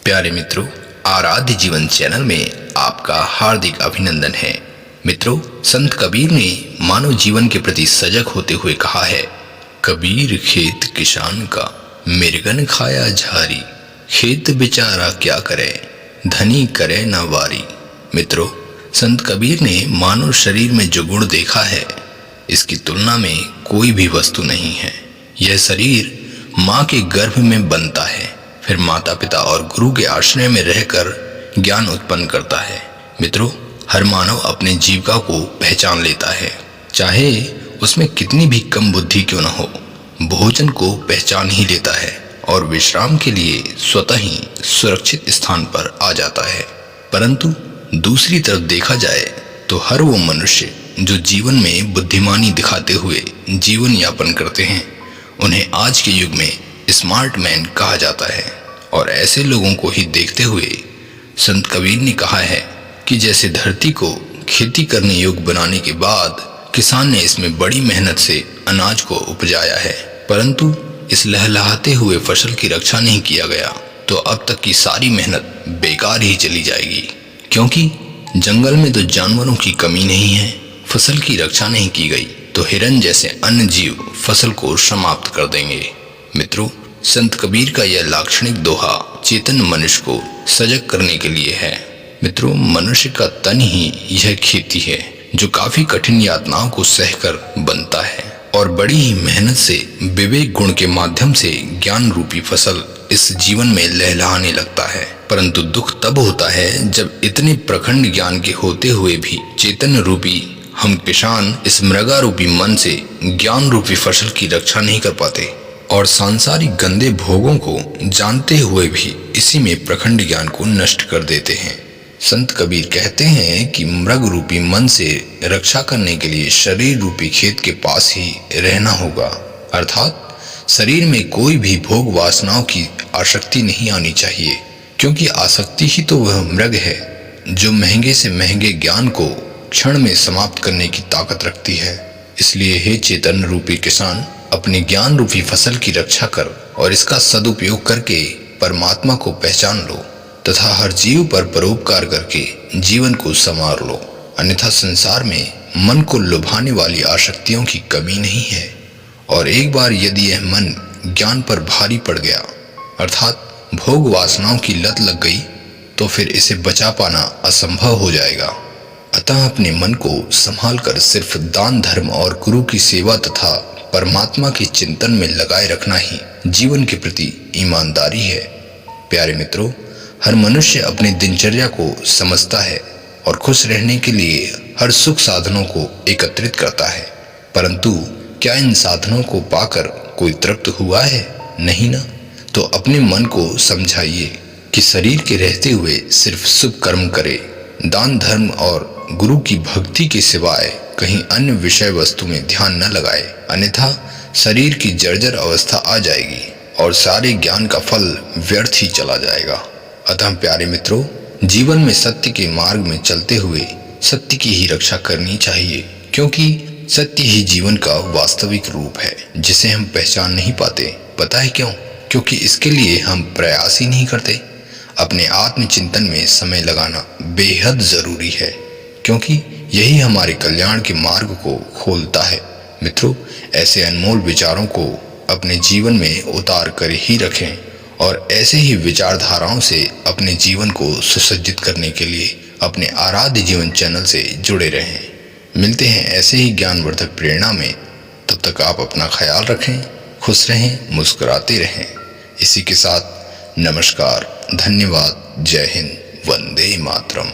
प्यारे मित्रों, आराध्य जीवन चैनल में आपका हार्दिक अभिनंदन है। मित्रों, संत कबीर ने मानव जीवन के प्रति सजग होते हुए कहा है, कबीर खेत किसान का मिर्गन खाया झारी, खेत बेचारा क्या करे धनी करे न वारी। मित्रों, संत कबीर ने मानव शरीर में जो गुण देखा है, इसकी तुलना में कोई भी वस्तु नहीं है। यह शरीर माँ के गर्भ में बनता है, फिर माता पिता और गुरु के आश्रय में रहकर ज्ञान उत्पन्न करता है। मित्रों, हर मानव अपने जीविका को पहचान लेता है, चाहे उसमें कितनी भी कम बुद्धि क्यों न हो। भोजन को पहचान ही लेता है और विश्राम के लिए स्वतः ही सुरक्षित स्थान पर आ जाता है। परंतु दूसरी तरफ देखा जाए तो हर वो मनुष्य जो जीवन में बुद्धिमानी दिखाते हुए जीवन यापन करते हैं, उन्हें आज के युग में स्मार्ट मैन कहा जाता है। और ऐसे लोगों को ही देखते हुए संत कबीर ने कहा है कि जैसे धरती को खेती करने योग्य बनाने के बाद किसान ने इसमें बड़ी मेहनत से अनाज को उपजाया है, परंतु इस लहलहाते हुए फसल की रक्षा नहीं किया गया तो अब तक की सारी मेहनत बेकार ही चली जाएगी। क्योंकि जंगल में तो जानवरों की कमी नहीं है, फसल की रक्षा नहीं की गई तो हिरन जैसे अन्य जीव फसल को समाप्त कर देंगे। मित्रों, संत कबीर का यह लाक्षणिक दोहा चेतन मनुष्य को सजग करने के लिए है। मित्रों, मनुष्य का तन ही यह खेती है जो काफी कठिन यातनाओं को सहकर बनता है और बड़ी ही मेहनत से विवेक गुण के माध्यम से ज्ञान रूपी फसल इस जीवन में लहलहाने लगता है। परंतु दुख तब होता है जब इतने प्रखंड ज्ञान के होते हुए भी चेतन रूपी हम किसान इस मृगा रूपी मन से ज्ञान रूपी फसल की रक्षा नहीं कर पाते और सांसारिक गंदे भोगों को जानते हुए भी इसी में प्रखंड ज्ञान को नष्ट कर देते हैं। संत कबीर कहते हैं कि मृग रूपी मन से रक्षा करने के लिए शरीर रूपी खेत के पास ही रहना होगा, अर्थात शरीर में कोई भी भोग वासनाओं की आसक्ति नहीं आनी चाहिए, क्योंकि आसक्ति ही तो वह मृग है जो महंगे से महंगे ज्ञान को क्षण में समाप्त करने की ताकत रखती है। इसलिए हे चेतन रूपी किसान, अपने ज्ञान रूपी फसल की रक्षा कर और इसका सदुपयोग करके परमात्मा को पहचान लो तथा हर जीव पर परोपकार करके जीवन को संवार लो। अन्यथा संसार में मन को लुभाने वाली आसक्तियों की कमी नहीं है और एक बार यदि यह मन ज्ञान पर भारी पड़ गया, अर्थात भोग वासनाओं की लत लग गई, तो फिर इसे बचा पाना असंभव हो जाएगा। अतः अपने मन को संभाल कर सिर्फ दान धर्म और गुरु की सेवा तथा परमात्मा के चिंतन में लगाए रखना ही जीवन के प्रति ईमानदारी है। प्यारे मित्रों, हर मनुष्य अपनी दिनचर्या को समझता है और खुश रहने के लिए हर सुख साधनों को एकत्रित करता है, परंतु क्या इन साधनों को पाकर कोई तृप्त हुआ है? नहीं ना। तो अपने मन को समझाइए कि शरीर के रहते हुए सिर्फ शुभ कर्म करे, दान धर्म और गुरु की भक्ति के सिवाय कहीं अन्य विषय वस्तु में ध्यान न लगाए, अन्यथा शरीर की जर्जर अवस्था आ जाएगी और सारे ज्ञान का फल व्यर्थ ही चला जाएगा। अतः प्यारे मित्रों, जीवन में सत्य के मार्ग में चलते हुए सत्य की ही रक्षा करनी चाहिए, क्योंकि सत्य ही जीवन का वास्तविक रूप है जिसे हम पहचान नहीं पाते। पता है क्यों? क्योंकि इसके लिए हम प्रयास ही नहीं करते। अपने आत्मचिंतन में समय लगाना बेहद जरूरी है, क्योंकि यही हमारे कल्याण के मार्ग को खोलता है। मित्रों, ऐसे अनमोल विचारों को अपने जीवन में उतार कर ही रखें और ऐसे ही विचारधाराओं से अपने जीवन को सुसज्जित करने के लिए अपने आराध्य जीवन चैनल से जुड़े रहें। मिलते हैं ऐसे ही ज्ञानवर्धक प्रेरणा में। तब तक आप अपना ख्याल रखें, खुश रहें, मुस्कुराते रहें। इसी के साथ नमस्कार, धन्यवाद, जय हिंद, वंदे मातरम।